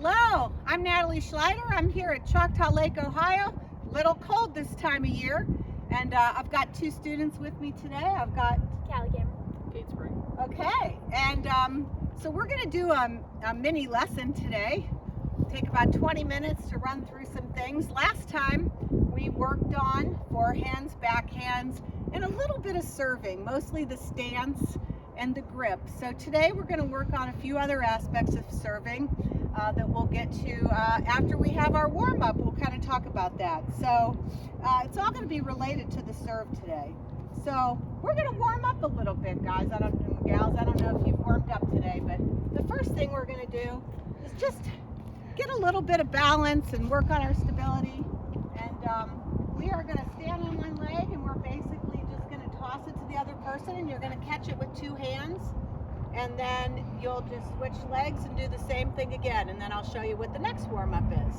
Hello, I'm Natalie Schleider. I'm here at Choctaw Lake, Ohio. Little cold this time of year, and I've got two students with me today. I've got Callie Cameron. Kate Spring. Okay, and so we're going to do a mini lesson today. Take about 20 minutes to run through some things. Last time we worked on forehands, backhands, and a little bit of serving, mostly the stance and the grip. So today we're going to work on a few other aspects of serving that we'll get to after we have our warm-up. We'll kind of talk about that. So it's all going to be related to the serve today. So we're going to warm up a little bit, guys. I don't know if you've warmed up today, but the first thing we're going to do is just get a little bit of balance and work on our stability. And we are going to stand on one leg, and we're basically just going to toss it to the other person, and you're going to catch it with two hands. And then you'll just switch legs and do the same thing again. And then I'll show you what the next warm-up is.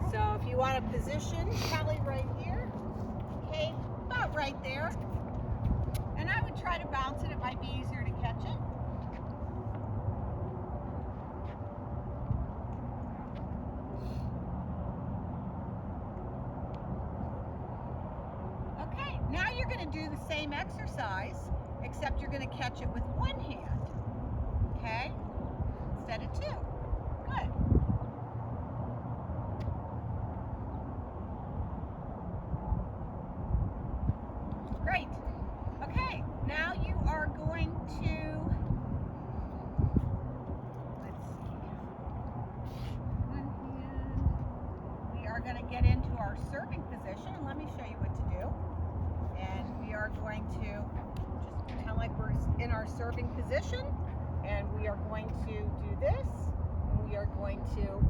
So if you want to position Kelly right here, Kate about right there. And I would try to bounce it. It might be easier to catch it. Okay, now you're going to do the same exercise, except you're going to catch it with one hand. Okay? Instead of two. Good. Great. Okay, now you are going to, let's see, one hand. We are going to get into our serving position, and let me show you what to do. And we are going to just pretend like we're in our serving position, and we are going to do this, and we are going to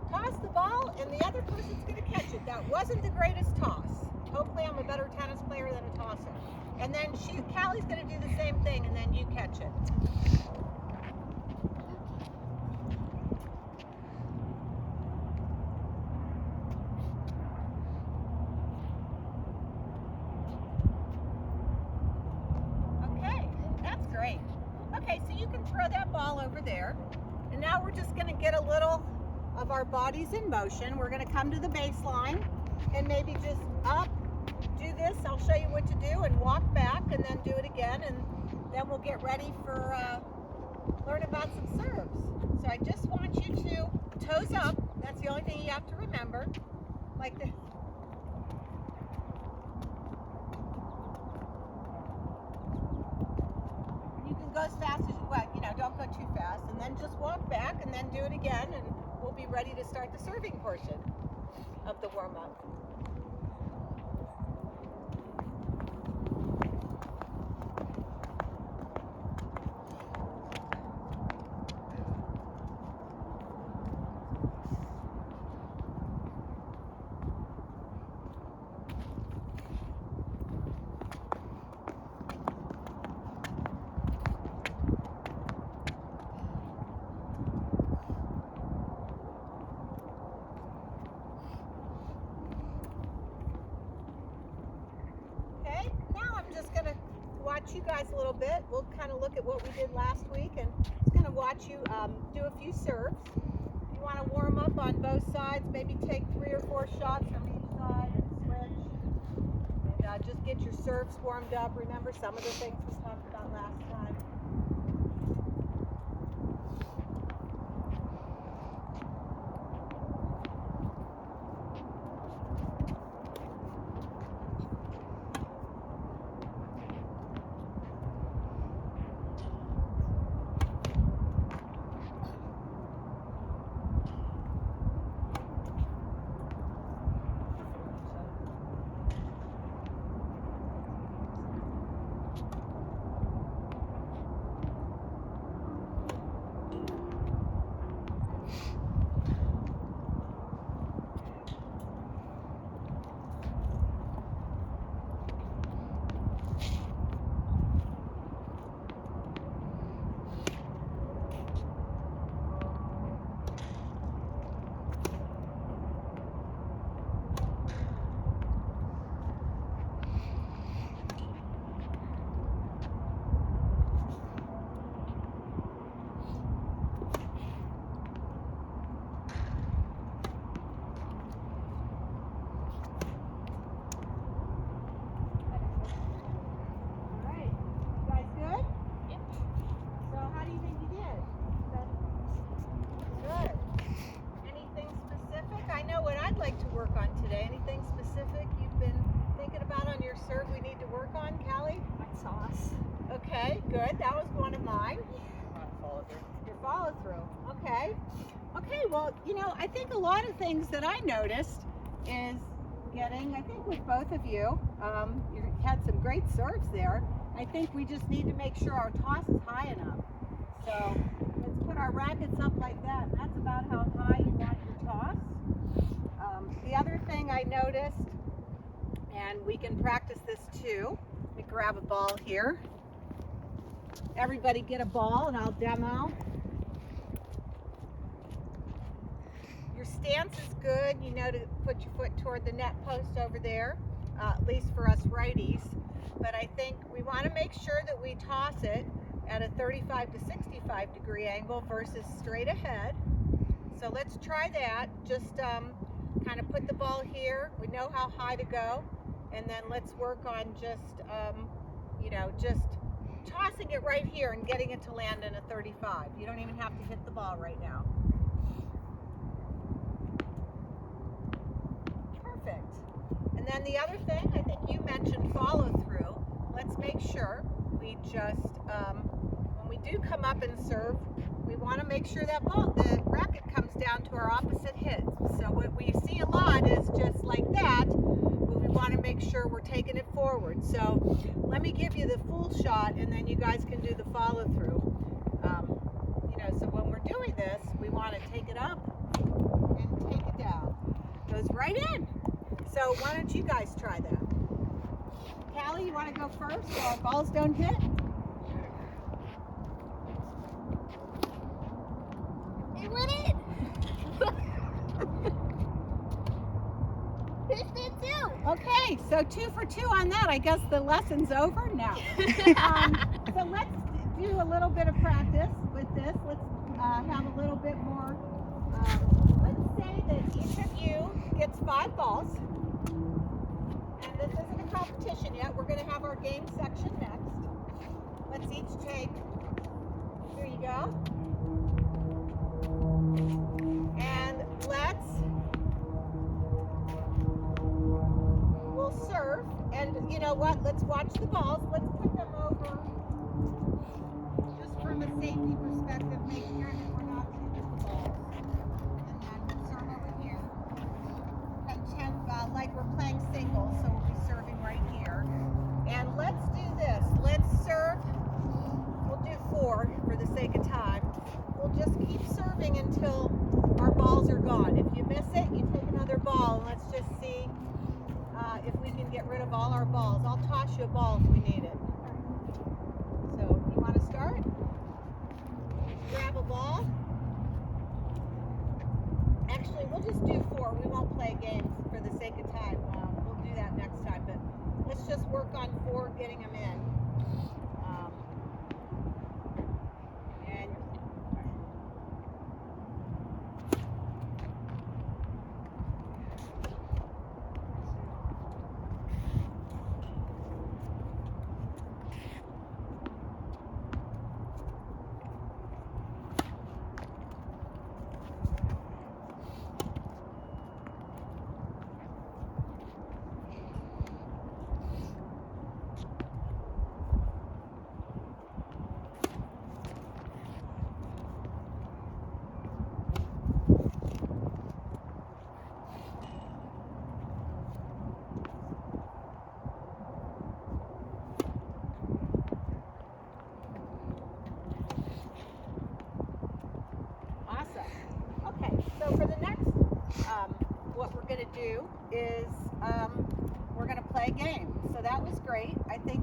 toss the ball, and the other person's going to catch it. That wasn't the greatest toss. Hopefully I'm a better tennis player than a tosser. And then Callie's going to do the same thing, and then you catch it. Okay, that's great. Okay, so you can throw that ball over there. And now we're just going to get a little of our bodies in motion. We're going to come to the baseline and maybe just up, do this. I'll show you what to do, and walk back, and then do it again, and then we'll get ready for learn about some serves. So I just want you to toes up. That's the only thing you have to remember. Like this. You can go as fast as don't go too fast, and then just walk back, and then do it again, and we'll be ready to start the serving portion of the warm-up. Watch you guys a little bit. We'll kind of look at what we did last week, and just going to watch you do a few serves. You want to warm up on both sides, maybe take 3 or 4 shots from each side and switch. And just get your serves warmed up. Remember some of the things we talked about last time. follow through. Okay. Okay, well, you know, I think a lot of things that I noticed is getting, I think with both of you, you had some great serves there. I think we just need to make sure our toss is high enough. So let's put our rackets up like that. And that's about how high you want your toss. The other thing I noticed, and we can practice this too. Let me grab a ball here. Everybody get a ball and I'll demo. Your stance is good. You know to put your foot toward the net post over there, at least for us righties. But I think we want to make sure that we toss it at a 35 to 65 degree angle versus straight ahead. So let's try that. Just kind of put the ball here. We know how high to go. And then let's work on just, you know, just tossing it right here and getting it to land in a 35. You don't even have to hit the ball right now. Perfect. And then the other thing, I think you mentioned follow through. Let's make sure we just, when we do come up and serve, we want to make sure that the racket comes down to our opposite hits. So what we see a lot is just like that, but we want to make sure we're taking it forward. So let me give you the full shot and then you guys can do the follow through. You know, so when we're doing this, we want to take it up and take it down. Goes right in. So why don't you guys try that? Callie, you want to go first so our balls don't hit? It went in. Fish did too. Okay, so 2 for 2 on that. I guess the lesson's over now. So let's do a little bit of practice with this. Let's have a little bit more. Let's say that each of you gets 5 balls. And this isn't a competition yet. We're going to have our game section next. Let's each take, here you go. And we'll serve. And you know what? Let's watch the balls. Let's put them over, just from a safety perspective, make sure that we're not shooting the balls. And then we'll serve over here. Pretend like we're playing singles, so we'll be serving right here. And let's do this. Let's serve. We'll do 4 for the sake of time. We'll just keep serving until our balls are gone. If you miss it, you take another ball, and let's just see if we can get rid of all our balls. I'll toss you a ball if we need it. So, you want to start? Grab a ball. Actually, we'll just do 4. We won't play games for the sake of time. We'll do that next time, but let's just work on 4, getting them in. What we're going to do is we're going to play a game. So that was great. I think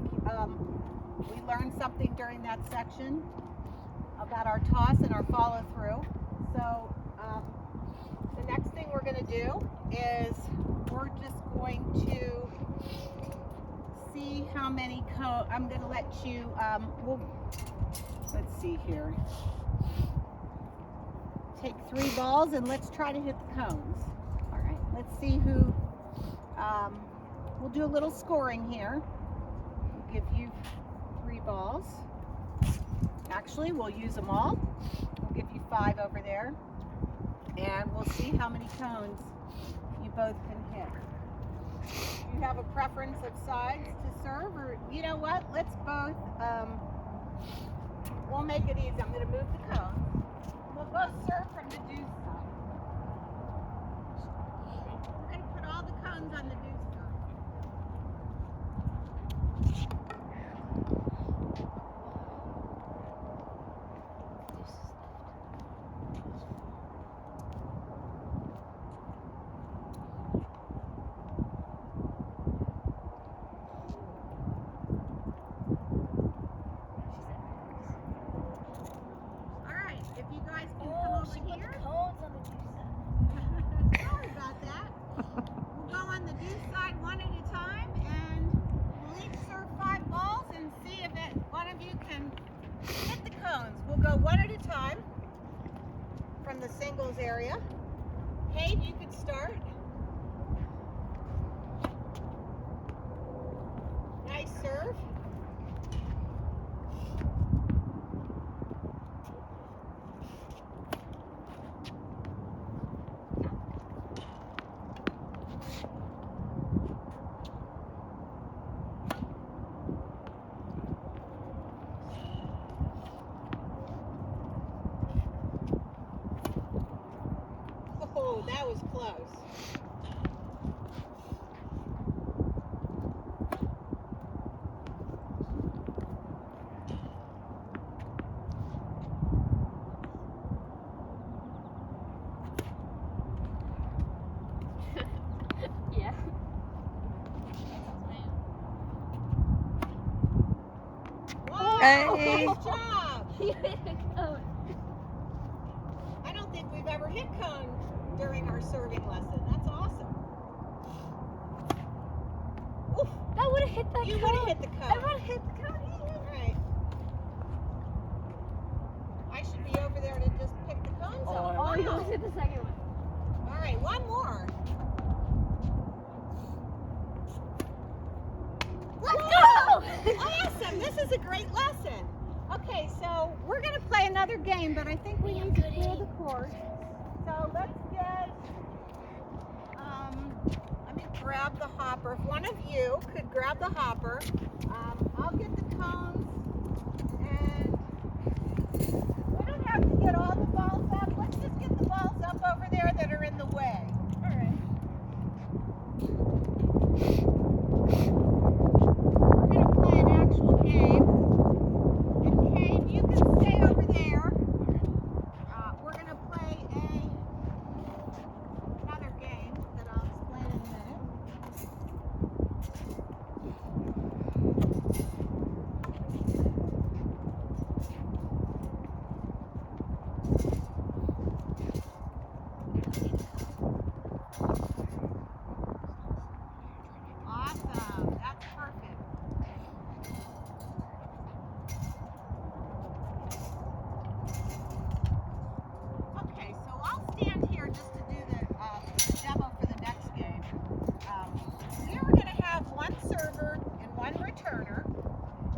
we learned something during that section about our toss and our follow through. So the next thing we're going to do is we're just going to see how many I'm going to let you, let's see here. Take 3 balls and let's try to hit the cones. All right, let's see who, we'll do a little scoring here. We'll give you 3 balls. Actually, we'll use them all. We'll give you 5 over there. And we'll see how many cones you both can hit. Do you have a preference of sides to serve? Or, you know what, let's both, we'll make it easy. I'm going to move the cones. We'll go serve from the deuce side. We're going to put all the cones on the deuce side. If you guys can come over she put here. the cones on the juice. Sorry about that. We'll go on the deuce side one at a time, and we'll each serve 5 balls and see if one of you can hit the cones. We'll go one at a time from the singles area. Cade, you could start. Nice serve. Oh, that was close. Yeah. Wow, Hey. nice job. You hit the cone. I don't think we've ever hit cone during our serving lesson. That's awesome. Oof, That would have hit that you cone. would have hit the I cone. would have hit the cone. All right. I should be over there to just pick the cones up. Oh, you Wow. almost hit the second one. All right, one more. Let's Whoa! go! Awesome. This is a great lesson. Okay, so we're going to play another game, but I think we We need to have clear goodies. the court. So let's get, let me grab the hopper. If one of you could grab the hopper, I'll get the cones, and we don't have to get all the balls up. Let's just get the balls up over there that are in the way. All right. We're going to play an actual game. And Cade, you can stay over there. We're going to play another game that I'll explain in a minute. Awesome. That's perfect. Okay, so I'll stand here just to do the demo for the next game. We are going to have one server and one returner,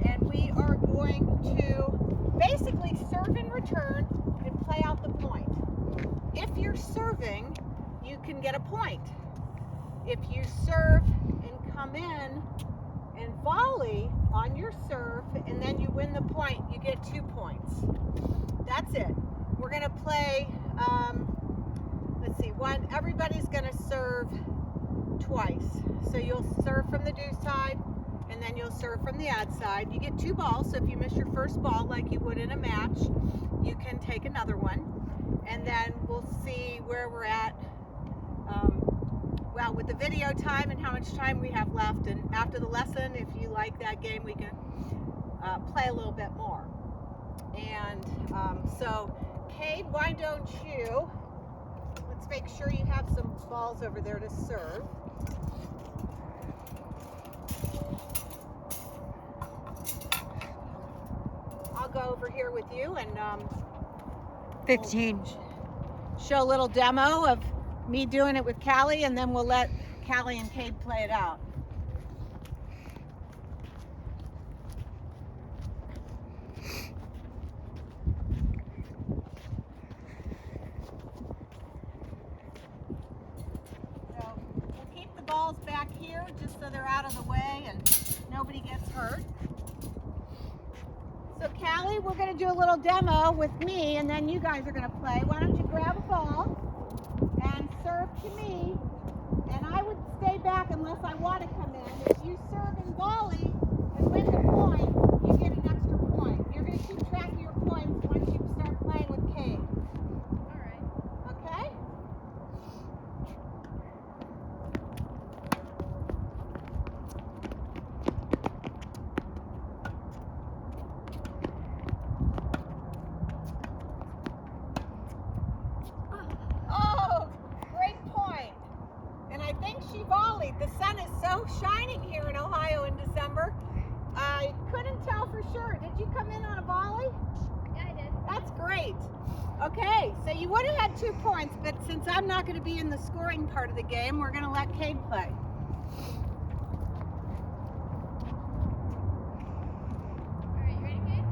and we are going to basically serve and return and play out the point. If you're serving, you can get a point. If you serve and come in and volley on your serve and then you win the point, you get 2 points. That's it. We're going to play, let's see, everybody's going to serve twice. So you'll serve from the deuce side and then you'll serve from the ad side. You get 2 balls, so if you miss your first ball like you would in a match, you can take another one. And then we'll see where we're at, well, with the video time and how much time we have left. And after the lesson, if you like that game, we can play a little bit more. And so, Cade, why don't you, let's make sure you have some balls over there to serve. I'll go over here with you and 15. show a little demo of me doing it with Callie, and then we'll let Callie and Cade play it out. So we'll keep the balls back here just so they're out of the way and nobody gets hurt. So Callie, we're gonna do a little demo with me and then you guys are gonna play. Why don't you grab a ball and serve to me, and I would stay back unless I want to come in. If you serve and volley and win the point, you get an extra point. You're gonna keep track of your points once you start playing with Kate. All right. Okay? Oh, great point. And I think she volleyed. The sun is so shining here in Ohio in December. I couldn't tell for sure. Did you come in on a volley? Yeah, I did. That's great. Okay, so you would have had 2 points, but since I'm not going to be in the scoring part of the game, we're going to let Cade play. All right, you ready, Kate?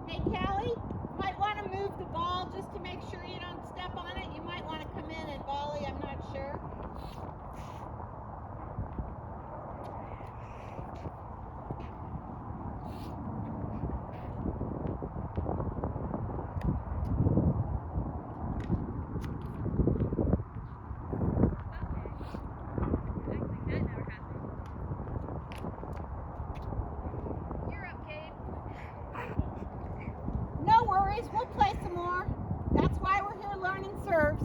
Hey, Callie, you might want to move the ball just to make sure you don't step on it. You might want to come in and volley, I'm not sure. Okay. Acts like that never happened. You're up, Kate. No worries, we'll play some more. That's why we're here learning serves.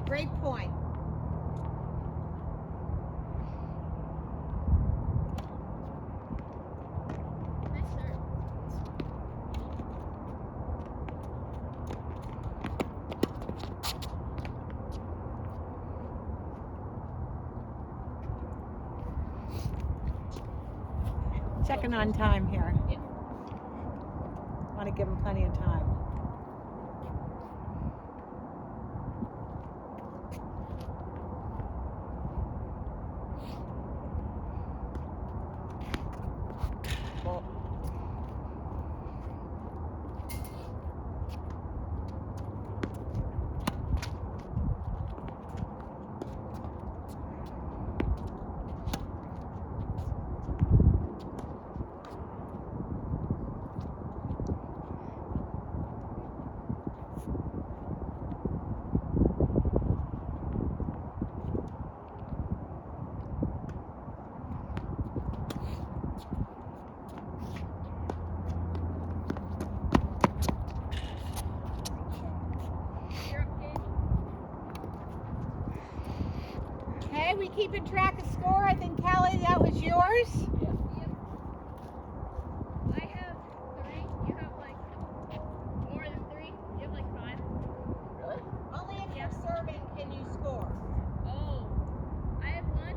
Great point. Nice serve. Checking on time here. Yep. Want to give him plenty of time. You're up, Kate. Okay, we keeping track of score. I think Callie, that was yours. Yep. I have 3. You have like more than 3. You have like 5. Really? Only if you're serving can you score. Oh. I have 1.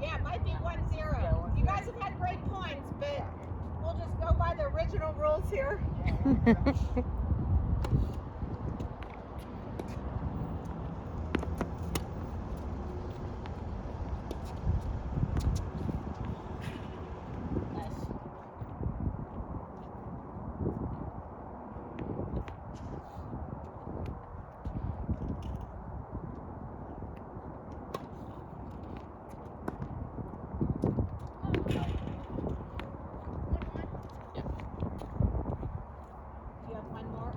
Yeah, it might be 1-0. You guys have had great points, but we'll just go by the original rules here. Do you have one more?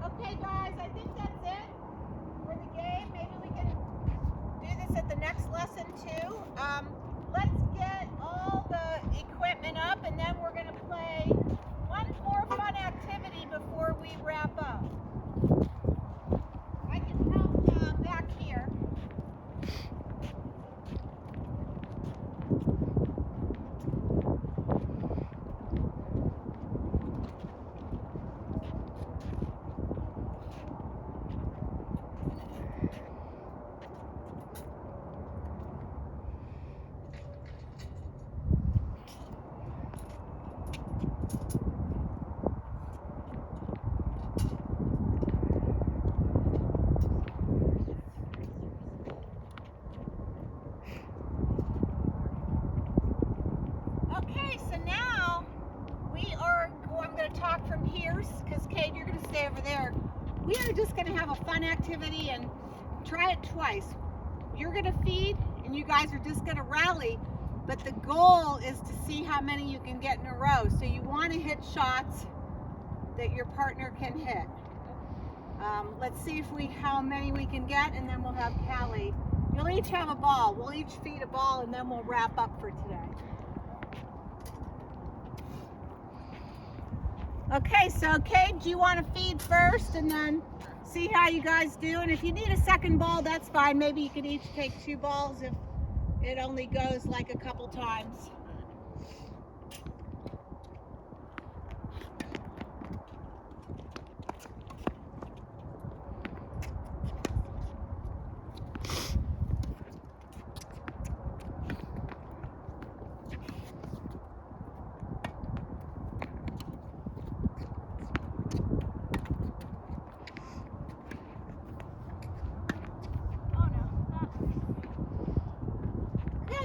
talk from here, because Kate, you're going to stay over there. We are just going to have a fun activity and try it twice. You're going to feed, and you guys are just going to rally. But the goal is to see how many you can get in a row. So you want to hit shots that your partner can hit. Let's see how many we can get, and then we'll have Callie. You'll each have a ball. We'll each feed a ball, and then we'll wrap up for today. Okay, so Kate, do you want to feed first and then see how you guys do? And if you need a second ball, that's fine. Maybe you could each take 2 balls if it only goes like a couple times.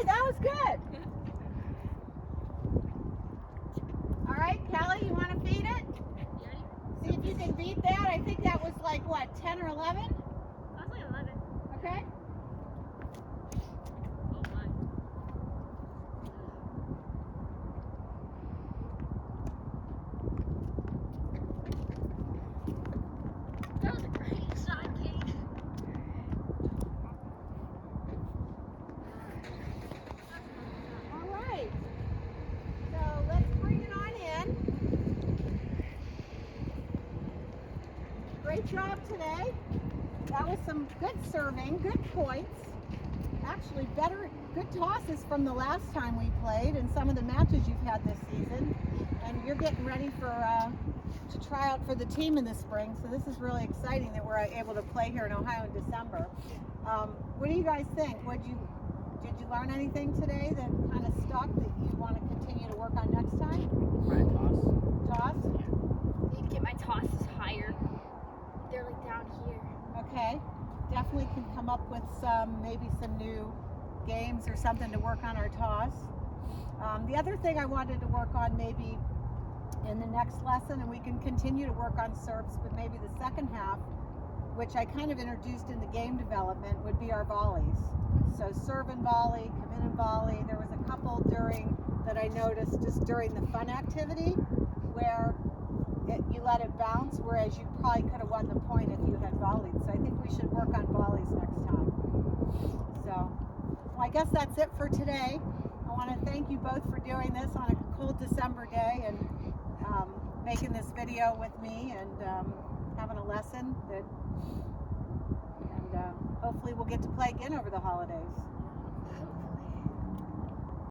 That was good. All right, Kelly, you want to feed it? See if you can beat that. I think that was like, what, 10 or 11? That was like 11. Okay. Oh my. That was a great shot, Kate. All right. So let's bring it on in. Great job today. That was some good serving, good points. Actually, good tosses from the last time we played and some of the matches you've had this season. And you're getting ready to try out for the team in the spring. So this is really exciting that we're able to play here in Ohio in December. What do you guys think? Did you learn anything today that kind of stuck that you want to continue to work on next time? Right, Toss? Need to get my tosses higher. They're like down here. Okay. Definitely can come up with maybe some new games or something to work on our toss. The other thing I wanted to work on maybe in the next lesson, and we can continue to work on serves, but maybe the second half, which I kind of introduced in the game development, would be our volleys. So serve and volley, come in and volley. There was a couple that I noticed just during the fun activity where you let it bounce, whereas you probably could have won the point if you had volleyed. So I think we should work on volleys next time. So, well, I guess that's it for today. I want to thank you both for doing this on a cold December day and making this video with me and having a lesson and hopefully we'll get to play again over the holidays.